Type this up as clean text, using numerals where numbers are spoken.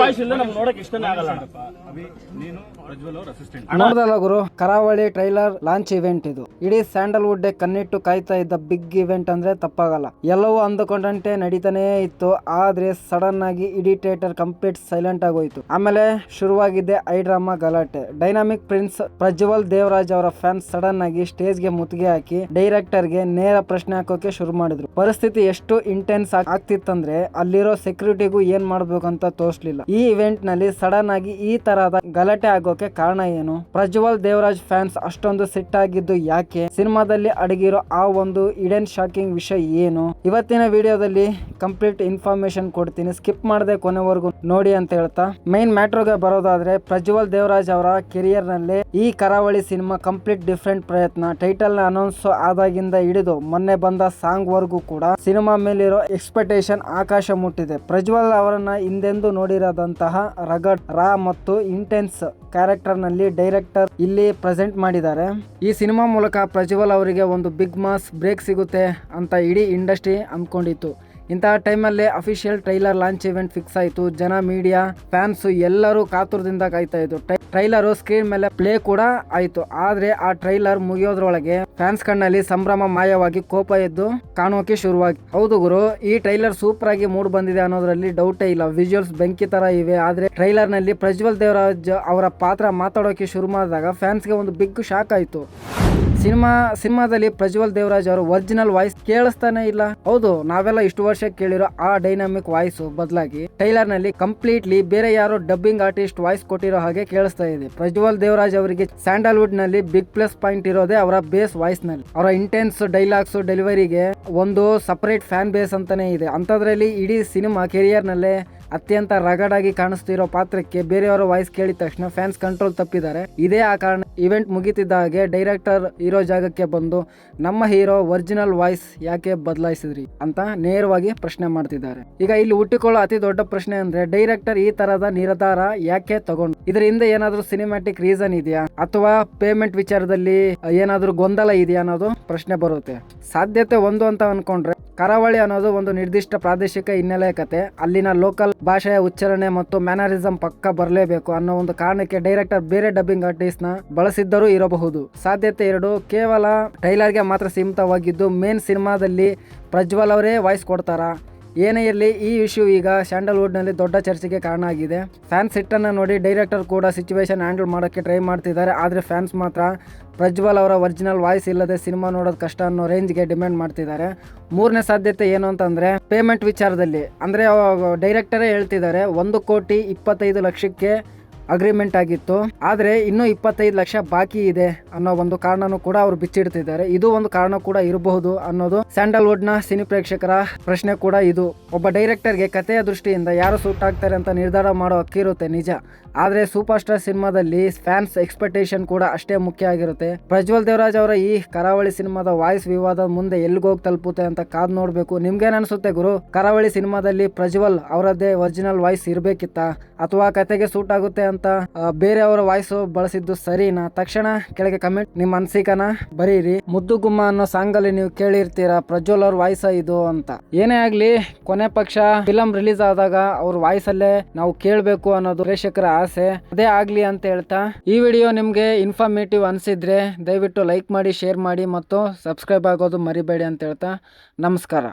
Voice ಇಲ್ಲ ನಮ್ಗೆ ನೋಡಕ್ ಇಷ್ಟನೇ ಆಗಲ್ಲ. ನೋಡ್ದಲ್ಲ ಗುರು, ಕರಾವಳಿ ಟ್ರೈಲರ್ ಲಾಂಚ್ ಇವೆಂಟ್ ಇದು. ಇಡೀ ಸ್ಯಾಂಡಲ್ವುಡ್ ಡೇ ಕಣ್ಣಿಟ್ಟು ಕಾಯ್ತಾ ಇದ್ದ ಬಿಗ್ ಇವೆಂಟ್ ಅಂದ್ರೆ ತಪ್ಪಾಗಲ್ಲ. ಎಲ್ಲವೂ ಅಂದುಕೊಂಡಂತೆ ನಡೀತಾನೇ ಇತ್ತು. ಆದ್ರೆ ಸಡನ್ ಆಗಿ ಇಡೀ ಥಿಯೇಟರ್ ಕಂಪ್ಲೀಟ್ ಸೈಲೆಂಟ್ ಆಗೋಯ್ತು. ಆಮೇಲೆ ಶುರುವಾಗಿದ್ದೆ ಐ ಡ್ರಾಮಾ ಗಲಾಟೆ. ಡೈನಾಮಿಕ್ ಪ್ರಿನ್ಸ್ ಪ್ರಜ್ವಲ್ ದೇವರಾಜ್ ಅವರ ಫ್ಯಾನ್ಸ್ ಸಡನ್ ಆಗಿ ಸ್ಟೇಜ್ ಗೆ ಮುತ್ತಿಗೆ ಹಾಕಿ ಡೈರೆಕ್ಟರ್ ಗೆ ನೇರ ಪ್ರಶ್ನೆ ಹಾಕೋಕೆ ಶುರು ಮಾಡಿದ್ರು. ಪರಿಸ್ಥಿತಿ ಎಷ್ಟು ಇಂಟೆನ್ಸ್ ಆಗ್ತಿತ್ತಂದ್ರೆ ಅಲ್ಲಿರೋ ಸೆಕ್ಯೂರಿಟಿಗೂ ಏನ್ ಮಾಡ್ಬೇಕು ಅಂತ ತೋರಿಸ್ಲಿಲ್ಲ. ಈ ಇವೆಂಟ್ ನಲ್ಲಿ ಸಡನ್ ಆಗಿ ಈ ತರಹದ ಗಲಾಟೆ ಆಗೋಕೆ ಕಾರಣ ಏನು? ಪ್ರಜ್ವಲ್ ದೇವರಾಜ್ ಫ್ಯಾನ್ಸ್ ಅಷ್ಟೊಂದು ಸಿಟ್ಟಾಗಿದ್ದು ಯಾಕೆ? ಸಿನಿಮಾದಲ್ಲಿ ಅಡಗಿರೋ ಆ ಒಂದು ಇಡನ್ ಶಾಕಿಂಗ್ ವಿಷಯ ಏನು? ಇವತ್ತಿನ ವಿಡಿಯೋದಲ್ಲಿ ಕಂಪ್ಲೀಟ್ ಇನ್ಫಾರ್ಮೇಶನ್ ಕೊಡ್ತೀನಿ, ಸ್ಕಿಪ್ ಮಾಡದೆ ಕೊನೆವರೆಗೂ ನೋಡಿ ಅಂತ ಹೇಳ್ತಾ ಮೈನ್ ಮ್ಯಾಟ್ರಿಗೆ ಬರೋದಾದ್ರೆ, ಪ್ರಜ್ವಲ್ ದೇವರಾಜ್ ಅವರ ಕೆರಿಯರ್ ನಲ್ಲಿ ಈ ಕರಾವಳಿ ಸಿನಿಮಾ ಕಂಪ್ಲೀಟ್ ಡಿಫ್ರೆಂಟ್ ಪ್ರಯತ್ನ. ಟೈಟಲ್ ನ ಅನೌನ್ಸ್ ಆದಾಗಿಂದ ಹಿಡಿದು ಮೊನ್ನೆ ಬಂದ ಸಾಂಗ್ ವರ್ಗೂ ಕೂಡ ಸಿನಿಮಾ ಮೇಲಿರೋ ಎಕ್ಸ್ಪೆಕ್ಟೇಷನ್ ಆಕಾಶ ಮುಟ್ಟಿದೆ. ಪ್ರಜ್ವಲ್ ಅವರನ್ನ ಹಿಂದೆಂದು ನೋಡಿರದಂತಹ ರಗಡ್, ರಾ ಮತ್ತು ಇಂಟೆನ್ಸ್ ಕ್ಯಾರೆಕ್ಟರ್ ನಲ್ಲಿ ಡೈರೆಕ್ಟರ್ ಇಲ್ಲಿ ಪ್ರೆಸೆಂಟ್ ಮಾಡಿದ್ದಾರೆ. ಈ ಸಿನಿಮಾ ಮೂಲಕ ಪ್ರಜ್ವಲ್ ಅವರಿಗೆ ಒಂದು ಬಿಗ್ ಮಾಸ್ ಬ್ರೇಕ್ ಸಿಗುತ್ತೆ ಅಂತ ಇಡೀ ಇಂಡಸ್ಟ್ರಿ ಅಂದ್ಕೊಂಡಿತ್ತು. ಇಂತಹ ಟೈಮಲ್ಲಿ official trailer launch event fix ಆಯಿತು. ಜನ, ಮೀಡಿಯಾ, ಫ್ಯಾನ್ಸ್ ಎಲ್ಲರೂ ಕಾತುರದಿಂದ ಕಾಯ್ತಾ ಇದ್ರು. ಟ್ರೈಲರ್ ಸ್ಕ್ರೀನ್ ಮೇಲೆ ಪ್ಲೇ ಕೂಡ ಆಯಿತು. ಆದ್ರೆ ಆ ಟ್ರೈಲರ್ ಮುಗಿಯೋದ್ರೊಳಗೆ ಫ್ಯಾನ್ಸ್ ಕಣ್ಣಲ್ಲಿ ಸಂಭ್ರಮ ಮಾಯವಾಗಿ ಕೋಪ ಎದ್ದು ಕಾಣೋಕೆ ಶುರುವಾಗಿ. ಹೌದು ಗುರು, ಈ ಟ್ರೈಲರ್ ಸೂಪರ್ ಆಗಿ ಮೂಡ್ ಬಂದಿದೆ ಅನ್ನೋದ್ರಲ್ಲಿ ಡೌಟೇ ಇಲ್ಲ. ವಿಜುವಲ್ಸ್ ಬೆಂಕಿ ತರ ಇವೆ. ಆದ್ರೆ ಟ್ರೈಲರ್ ನಲ್ಲಿ ಪ್ರಜ್ವಲ್ ದೇವರಾಜ್ ಅವರ ಪಾತ್ರ ಮಾತಾಡೋಕೆ ಶುರು ಮಾಡಿದಾಗ ಫ್ಯಾನ್ಸ್ಗೆ ಒಂದು ಬಿಗ್ ಶಾಕ್ ಆಯಿತು. ಸಿನಿಮಾದಲ್ಲಿ ಪ್ರಜ್ವಲ್ ದೇವರಾಜ್ ಅವರು ಒರಿಜಿನಲ್ ವಾಯ್ಸ್ ಕೇಳಿಸ್ತಾನೆ ಇಲ್ಲ. ಹೌದು, ನಾವೆಲ್ಲ ಇಷ್ಟು ವರ್ಷ ಕೇಳಿರೋ ಆ ಡೈನಾಮಿಕ್ ವಾಯ್ಸ್ ಬದಲಾಗಿ ಟ್ರೈಲರ್ ನಲ್ಲಿ ಕಂಪ್ಲೀಟ್ಲಿ ಬೇರೆ ಯಾರೋ ಡಬ್ಬಿಂಗ್ ಆರ್ಟಿಸ್ಟ್ ವಾಯ್ಸ್ ಕೊಟ್ಟಿರೋ ಹಾಗೆ ಕೇಳಿಸ್ತಾ ಇದೆ. ಪ್ರಜ್ವಲ್ ದೇವರಾಜ್ ಅವರಿಗೆ ಸ್ಯಾಂಡಲ್ವುಡ್ ನಲ್ಲಿ ಬಿಗ್ ಪ್ಲಸ್ ಪಾಯಿಂಟ್ ಇರೋದೇ ಅವರ ಬೇಸ್ ವಾಯ್ಸ್ ನಲ್ಲಿ. ಅವರ ಇಂಟೆನ್ಸ್ ಡೈಲಾಗ್ಸ್ ಡೆಲಿವರಿಗೆ ಒಂದು ಸಪರೇಟ್ ಫ್ಯಾನ್ ಬೇಸ್ ಅಂತಾನೆ ಇದೆ. ಅಂತದ್ರಲ್ಲಿ ಇಡೀ ಸಿನಿಮಾ ಕೆರಿಯರ್ ನಲ್ಲೇ ಅತ್ಯಂತ ರಗಡಾಗಿ ಕಾಣಿಸ್ತಿರೋ ಪಾತ್ರಕ್ಕೆ ಬೇರೆಯವರ ವಾಯ್ಸ್ ಕೇಳಿದ ತಕ್ಷಣ ಫ್ಯಾನ್ಸ್ ಕಂಟ್ರೋಲ್ ತಪ್ಪಿದ್ದಾರೆ. ಇದೇ ಆ ಕಾರಣ ಇವೆಂಟ್ ಮುಗಿತಿದ್ದ ಹಾಗೆ ಡೈರೆಕ್ಟರ್ ಹೀರೋ ಜಾಗಕ್ಕೆ ಬಂದು ನಮ್ಮ ಹೀರೋ ಒರಿಜಿನಲ್ ವಾಯ್ಸ್ ಯಾಕೆ ಬದಲಾಯಿಸಿದ್ರಿ ಅಂತ ನೇರವಾಗಿ ಪ್ರಶ್ನೆ ಮಾಡ್ತಿದ್ದಾರೆ. ಈಗ ಇಲ್ಲಿ ಹುಟ್ಟಿಕೊಳ್ಳೋ ಅತಿ ದೊಡ್ಡ ಪ್ರಶ್ನೆ ಅಂದ್ರೆ, ಡೈರೆಕ್ಟರ್ ಈ ತರದ ನಿರ್ಧಾರ ಯಾಕೆ ತಗೊಂಡು? ಇದರ ಹಿಂದೆ ಏನಾದ್ರೂ ಸಿನಿಮ್ಯಾಟಿಕ್ ರೀಸನ್ ಇದೆಯಾ ಅಥವಾ ಪೇಮೆಂಟ್ ವಿಚಾರದಲ್ಲಿ ಏನಾದ್ರೂ ಗೊಂದಲ ಇದೆಯಾ ಅನ್ನೋದು ಪ್ರಶ್ನೆ ಬರುತ್ತೆ. ಸಾಧ್ಯತೆ ಒಂದು ಅಂತ ಅನ್ಕೊಂಡ್ರೆ, ಕರಾವಳಿ ಅನ್ನೋದು ಒಂದು ನಿರ್ದಿಷ್ಟ ಪ್ರಾದೇಶಿಕ ಹಿನ್ನೆಲೆ ಕತೆ. ಅಲ್ಲಿನ ಲೋಕಲ್ ಭಾಷೆಯ ಉಚ್ಚಾರಣೆ ಮತ್ತು ಮ್ಯಾನರಿಸಂ ಪಕ್ಕ ಬರಲೇಬೇಕು ಅನ್ನೋ ಒಂದು ಕಾರಣಕ್ಕೆ ಡೈರೆಕ್ಟರ್ ಬೇರೆ ಡಬ್ಬಿಂಗ್ ಆರ್ಟಿಸ್ಟ್ ನ ಬಳಸಿದ್ದರೂ ಇರಬಹುದು. ಸಾಧ್ಯತೆ ಎರಡು, ಕೇವಲ ಟ್ರೈಲರ್ಗೆ ಮಾತ್ರ ಸೀಮಿತವಾಗಿದ್ದು ಮೇನ್ ಸಿನಿಮಾದಲ್ಲಿ ಪ್ರಜ್ವಲ್ ಅವರೇ ವಾಯ್ಸ್ ಕೊಡ್ತಾರಾ? ಏನೇ ಇರಲಿ, ಈ ಇಶ್ಯೂ ಈಗ ಸ್ಯಾಂಡಲ್ವುಡ್ ನಲ್ಲಿ ದೊಡ್ಡ ಚರ್ಚೆಗೆ ಕಾರಣ ಆಗಿದೆ. ಫ್ಯಾನ್ಸ್ ಸಿಟ್ಟನ್ನು ನೋಡಿ ಡೈರೆಕ್ಟರ್ ಕೂಡ ಸಿಚುವೇಶನ್ ಹ್ಯಾಂಡಲ್ ಮಾಡೋಕ್ಕೆ ಟ್ರೈ ಮಾಡ್ತಿದ್ದಾರೆ. ಆದರೆ ಫ್ಯಾನ್ಸ್ ಮಾತ್ರ ಪ್ರಜ್ವಲ್ ಅವರ ಒರಿಜಿನಲ್ ವಾಯ್ಸ್ ಇಲ್ಲದೆ ಸಿನಿಮಾ ನೋಡೋದು ಕಷ್ಟ ಅನ್ನೋ ರೇಂಜ್ಗೆ ಡಿಮ್ಯಾಂಡ್ ಮಾಡ್ತಿದ್ದಾರೆ. ಮೂರನೇ ಸಾಧ್ಯತೆ ಏನು ಅಂತಂದ್ರೆ, ಪೇಮೆಂಟ್ ವಿಚಾರದಲ್ಲಿ. ಅಂದ್ರೆ ಡೈರೆಕ್ಟರೇ ಹೇಳ್ತಿದ್ದಾರೆ 1,25,00,000ಕ್ಕೆ ಅಗ್ರಿಮೆಂಟ್ ಆಗಿತ್ತು, ಆದ್ರೆ ಇನ್ನೂ 25 ಲಕ್ಷ ಬಾಕಿ ಇದೆ ಅನ್ನೋ ಒಂದು ಕಾರಣನೂ ಕೂಡ ಅವರು ಬಿಚ್ಚಿಡ್ತಿದ್ದಾರೆ. ಇದು ಒಂದು ಕಾರಣ ಕೂಡ ಇರಬಹುದು ಅನ್ನೋದು ಸ್ಯಾಂಡಲ್ವುಡ್ ನ ಸಿನಿ ಪ್ರೇಕ್ಷಕರ ಪ್ರಶ್ನೆ ಕೂಡ ಇದು. ಒಬ್ಬ ಡೈರೆಕ್ಟರ್ಗೆ ಕಥೆಯ ದೃಷ್ಟಿಯಿಂದ ಯಾರು ಸೂಟ್ ಆಗ್ತಾರೆ ಅಂತ ನಿರ್ಧಾರ ಮಾಡೋ ಹಕ್ಕಿರುತ್ತೆ ನಿಜ. ಆದ್ರೆ ಸೂಪರ್ ಸ್ಟಾರ್ ಸಿನಿಮಾದಲ್ಲಿ ಫ್ಯಾನ್ಸ್ ಎಕ್ಸ್ಪೆಕ್ಟೇಷನ್ ಕೂಡ ಅಷ್ಟೇ ಮುಖ್ಯ ಆಗಿರುತ್ತೆ. ಪ್ರಜ್ವಲ್ ದೇವರಾಜ್ ಅವರ ಈ ಕರಾವಳಿ ಸಿನಿಮಾದ ವಾಯ್ಸ್ ವಿವಾದ ಮುಂದೆ ಎಲ್ಲಿಗೋಗಿ ತಲುಪುತ್ತೆ ಅಂತ ಕಾದ್ ನೋಡ್ಬೇಕು. ನಿಮ್ಗೇನ್ ಅನ್ಸುತ್ತೆ ಗುರು? ಕರಾವಳಿ ಸಿನಿಮಾದಲ್ಲಿ ಪ್ರಜ್ವಲ್ ಅವರದ್ದೇ ಒರಿಜಿನಲ್ ವಾಯ್ಸ್ ಇರ್ಬೇಕಿತ್ತ ಅಥವಾ ಕತೆಗೆ ಸೂಟ್ ಆಗುತ್ತೆ ಅಂತ ಬೇರೆಯವರ ವಾಯ್ಸ್ ಬಳಸಿದ್ದು ಸರಿನಾ? ತಕ್ಷಣ ಕೆಳಗೆ ಕಮೆಂಟ್ ನಿಮ್ಮ ಅನಿಸಿಕೆನ ಬರೀರಿ. ಮುದ್ದು ಗುಮ್ಮ ಅನ್ನೋ ಸಾಂಗ್ ಅಲ್ಲಿ ನೀವು ಕೇಳಿರ್ತೀರಾ ಪ್ರಜ್ವಲ್ ಅವ್ರ ವಾಯ್ಸ್ ಇದು ಅಂತ. ಏನೇ ಆಗ್ಲಿ, ಕೊನೆ ಪಕ್ಷ ಫಿಲಂ ರಿಲೀಸ್ ಆದಾಗ ಅವ್ರ ವಾಯ್ಸ್ ಅಲ್ಲೇ ನಾವು ಕೇಳಬೇಕು ಅನ್ನೋದು ಪ್ರೇಕ್ಷಕರ ಆಸೆ. ಅದೇ ಆಗ್ಲಿ ಅಂತ ಹೇಳ್ತಾ, ಈ ವಿಡಿಯೋ ನಿಮ್ಗೆ ಇನ್ಫಾರ್ಮೇಟಿವ್ ಅನ್ಸಿದ್ರೆ ದಯವಿಟ್ಟು ಲೈಕ್ ಮಾಡಿ, ಶೇರ್ ಮಾಡಿ ಮತ್ತು ಸಬ್ಸ್ಕ್ರೈಬ್ ಆಗೋದು ಮರಿಬೇಡಿ ಅಂತ ಹೇಳ್ತಾ ನಮಸ್ಕಾರ.